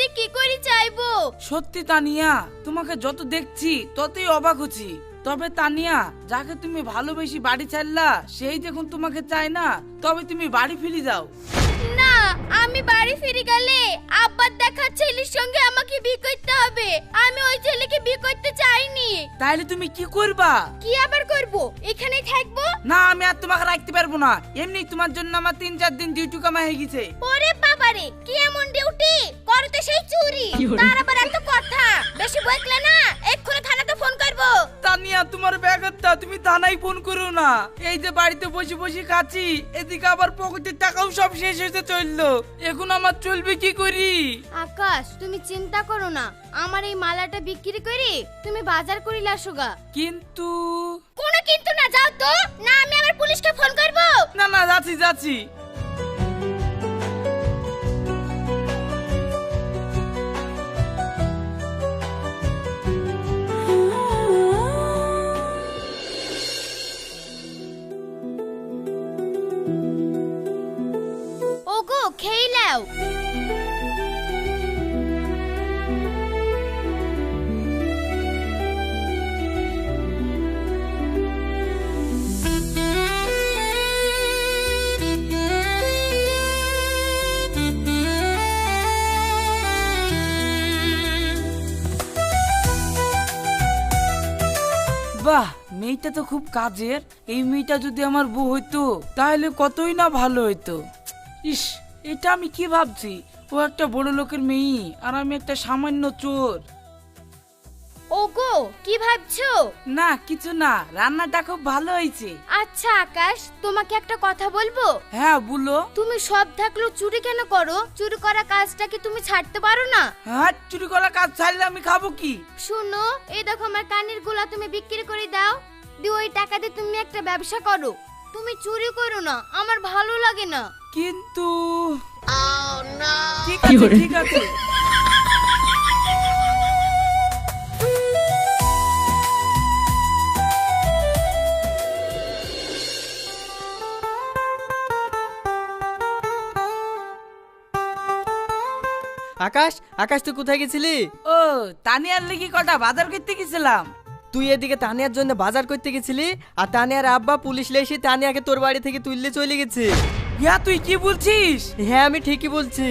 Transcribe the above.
যে কি করে চাইবো। সত্যি তানিয়া, তোমাকে যত দেখছি ততই অবাক হচ্ছি। তবে তানিয়া, যাকে তুমি ভালোবেসে বাড়ি ছাড়লা সেই যখন তোমাকে চায় না, তবে তুমি বাড়ি ফিরে যাও। না, আমি বাড়ি ফিরে গেলে আব্বার দেখা ছেলের সঙ্গে আমাকে বিয়ে করতে হবে। আমি ওই ছেলেকে বিয়ে করতে চাইনি। তাহলে তুমি কি করবা? কি আবার করব? এখানেই থাকবো। না, আমি আর তোমাকে রাখতে পারবো না। এমনি তোমার জন্য আমার 3-4 দিন ডিউটি কামা হয়ে গেছে। ওরে বাবারে, কি এমন ডিউটি করতে সেই চুরি? তার আবার এত কথা, বেশি বকলে না এক্ষুনি থানাতে ফোন করব। তানিয়া, তোমার ব্যাগটা তুমি থানায় ফোন করো না। এই যে বাড়িতে বসে বসে খাচ্ছি, এদিকে আবার পকেটের টাকাও সব শেষ হতে চললো। এখন আমার চলবে কি করি? আকাশ, তুমি চিন্তা করো না, আমার এই মালাটা বিক্রি করে তুমি বাজার করিলে আসোগা। কিন্তু কোনো কিন্তু না, যাও তো। না, আমি আবার পুলিশকে ফোন করব। না না, যাচ্ছি যাচ্ছি। ওগো, খেয়ে নাও। বাহ, মেয়েটা তো খুব কাজের। এই মেয়েটা যদি আমার বউ হইতো তাহলে কতই না ভালো হইতো। ইস, এটা আমি কি ভাবছি? ও একটা বড় লোকের মেয়ে আর আমি একটা সামান্য চোর। ওগো, কি ভাবছো? না, কিছু না, রান্নাটা খুব ভালো হয়েছে। আচ্ছা আকাশ, তোমাকে একটা কথা বলবো? হ্যাঁ, বলো। তুমি সব থাকলেও চুরি কেন করো? চুরি করা কাজটা কি তুমি ছাড়তে পারো না? হ্যাঁ, চুরি করা কাজ ছাড়লে আমি খাবো কি? শুনো, এই দেখো আমার কানের গোলা তুমি বিক্রি করে দাও। দিয়ে ওই টাকা দিয়ে তুমি একটা ব্যবসা করো। তুমি চুরি করো না, আমার ভালো লাগে না। কিন্তু ঠিক আছে ঠিক আছে। আকাশ, আকাশ তুই কোথায় গেছিলি? ও, তানিয়ার লেগে কটা বাজার করতে গেছিলাম। তুই এদিকে তানিয়ার জন্য বাজার করতে গেছিলি, আর তানিয়ার আব্বা পুলিশ এসে তানিয়াকে তোর বাড়ি থেকে তুললে চলে গেছে। ইয়া, তুই কি বলছিস? হ্যাঁ, আমি ঠিকই বলছি।